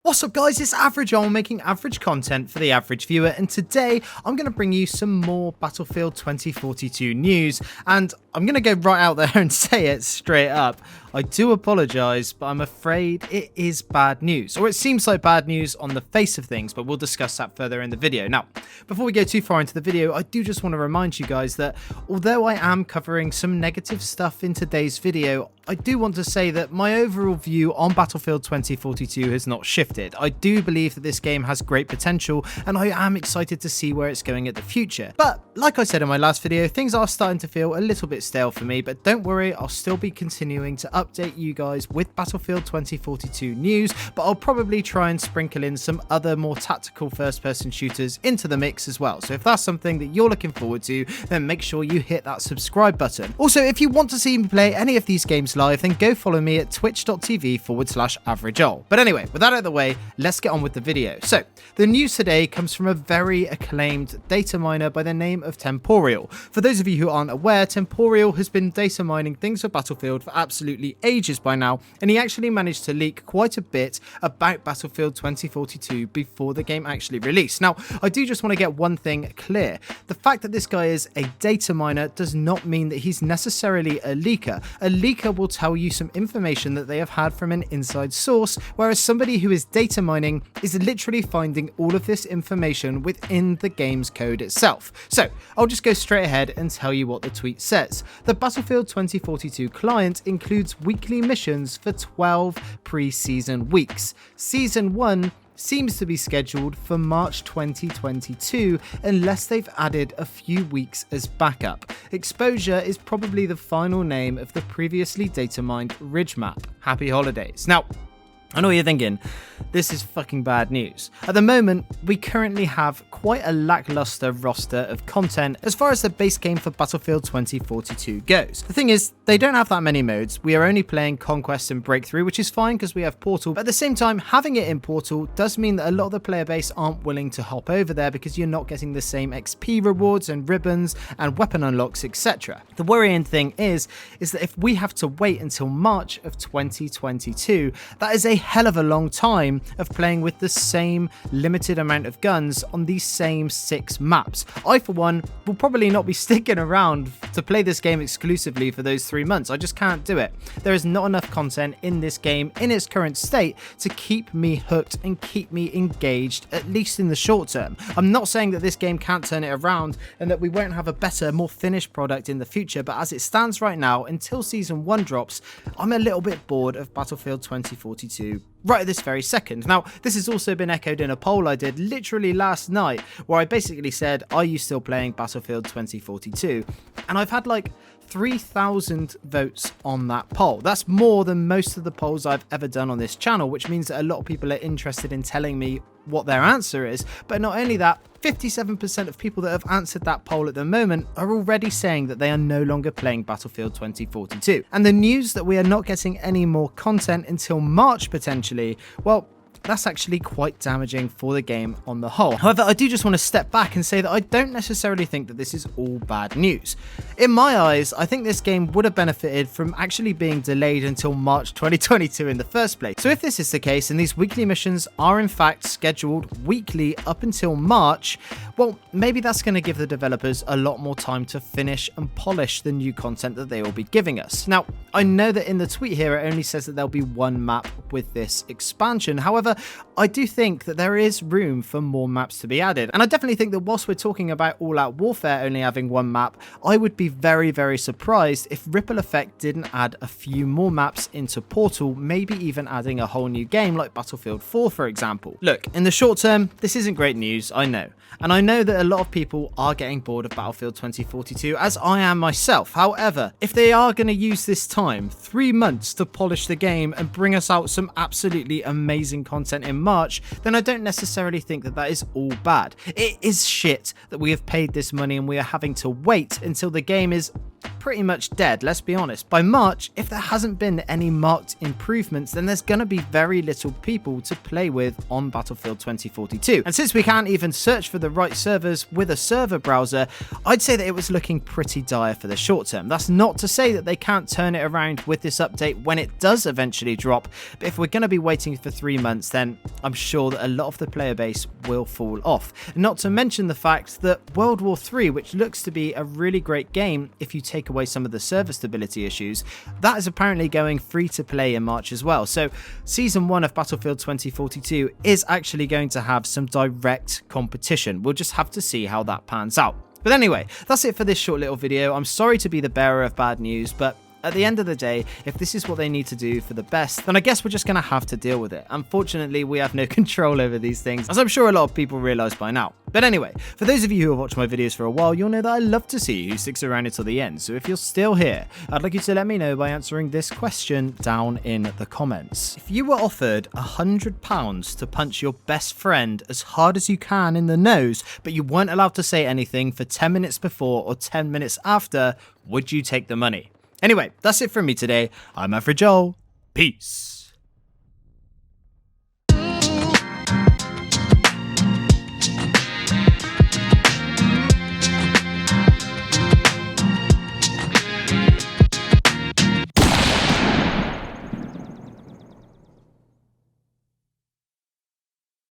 What's up guys, it's Average Ol making average content for the average viewer, and today I'm going to bring you some more Battlefield 2042 news, and I'm going to go right out there and say it straight up. I do apologise, but I'm afraid it is bad news, or it seems like bad news on the face of things, but we'll discuss that further in the video. Now, before we go too far into the video, I do just want to remind you guys that although I am covering some negative stuff in today's video, I do want to say that my overall view on Battlefield 2042 has not shifted. I do believe that this game has great potential, and I am excited to see where it's going in the future. But like I said in my last video, things are starting to feel a little bit stale for me, but don't worry, I'll still be continuing to update you guys with Battlefield 2042 news, but I'll probably try and sprinkle in some other more tactical first-person shooters into the mix as well. So if that's something that you're looking forward to, then make sure you hit that subscribe button. Also, if you want to see me play any of these games live, then go follow me at twitch.tv/averageol. But anyway, with that out of the way, let's get on with the video. So, the news today comes from a very acclaimed data miner by the name of Temporeal. For those of you who aren't aware, Temporeal has been data mining things for Battlefield for absolutely ages by now, and he actually managed to leak quite a bit about Battlefield 2042 before the game actually released. Now, I do just want to get one thing clear. The fact that this guy is a data miner does not mean that he's necessarily a leaker. A leaker will tell you some information that they have had from an inside source, whereas somebody who is data mining is literally finding all of this information within the game's code itself. So I'll just go straight ahead and tell you what the tweet says. The Battlefield 2042 client includes weekly missions for 12 pre-season weeks. Season 1 seems to be scheduled for March 2022 unless they've added a few weeks as backup. Exposure is probably the final name of the previously data mined ridge map. Happy holidays. Now, I know what you're thinking, this is fucking bad news. At the moment, we currently have quite a lackluster roster of content as far as the base game for Battlefield 2042 goes. The thing is, they don't have that many modes. We are only playing Conquest and Breakthrough, which is fine because we have Portal, but at the same time, having it in Portal does mean that a lot of the player base aren't willing to hop over there because you're not getting the same XP rewards and ribbons and weapon unlocks, etc. The worrying thing is that if we have to wait until March of 2022, that is a hell of a long time of playing with the same limited amount of guns on these same 6 maps. I, for one, will probably not be sticking around to play this game exclusively for those 3 months. I just can't do it. There is not enough content in this game in its current state to keep me hooked and keep me engaged, at least in the short term. I'm not saying that this game can't turn it around and that we won't have a better, more finished product in the future, but as it stands right now, until Season 1 drops, I'm a little bit bored of Battlefield 2042 right at this very second. Now, this has also been echoed in a poll I did literally last night, where I basically said, are you still playing Battlefield 2042? And I've had like 3,000 votes on that poll. That's more than most of the polls I've ever done on this channel, which means that a lot of people are interested in telling me what their answer is. But not only that, 57% of people that have answered that poll at the moment are already saying that they are no longer playing Battlefield 2042. And the news that we are not getting any more content until March potentially, well, that's actually quite damaging for the game on the whole. However, I do just want to step back and say that I don't necessarily think that this is all bad news. In my eyes, I think this game would have benefited from actually being delayed until March 2022 in the first place. So if this is the case and these weekly missions are in fact scheduled weekly up until March, well, maybe that's going to give the developers a lot more time to finish and polish the new content that they will be giving us. Now, I know that in the tweet here it only says that there'll be one map with this expansion. However, I do think that there is room for more maps to be added, and I definitely think that whilst we're talking about All-Out Warfare only having one map, I would be very, very surprised if Ripple Effect didn't add a few more maps into Portal, maybe even adding a whole new game like Battlefield 4, for example. Look, in the short term, this isn't great news, I know. And I know that a lot of people are getting bored of Battlefield 2042, as I am myself. However, if they are going to use this time, 3 months, to polish the game and bring us out some absolutely amazing content in March, then I don't necessarily think that that is all bad. It is shit that we have paid this money and we are having to wait until the game is pretty much dead, let's be honest. By March, if there hasn't been any marked improvements, then there's gonna be very little people to play with on Battlefield 2042. And since we can't even search for the right servers with a server browser, I'd say that it was looking pretty dire for the short term. That's not to say that they can't turn it around with this update when it does eventually drop, but if we're gonna be waiting for 3 months, then I'm sure that a lot of the player base will fall off. Not to mention the fact that World War III, which looks to be a really great game if you take away some of the server stability issues, that is apparently going free to play in March as well. So Season 1 of Battlefield 2042 is actually going to have some direct competition. We'll just have to see how that pans out. But anyway, that's it for this short little video. I'm sorry to be the bearer of bad news, but at the end of the day, if this is what they need to do for the best, then I guess we're just going to have to deal with it. Unfortunately, we have no control over these things, as I'm sure a lot of people realise by now. But anyway, for those of you who have watched my videos for a while, you'll know that I love to see who sticks around until the end. So if you're still here, I'd like you to let me know by answering this question down in the comments. If you were offered £100 to punch your best friend as hard as you can in the nose, but you weren't allowed to say anything for 10 minutes before or 10 minutes after, would you take the money? Anyway, that's it from me today. I'm Average Joel. Peace.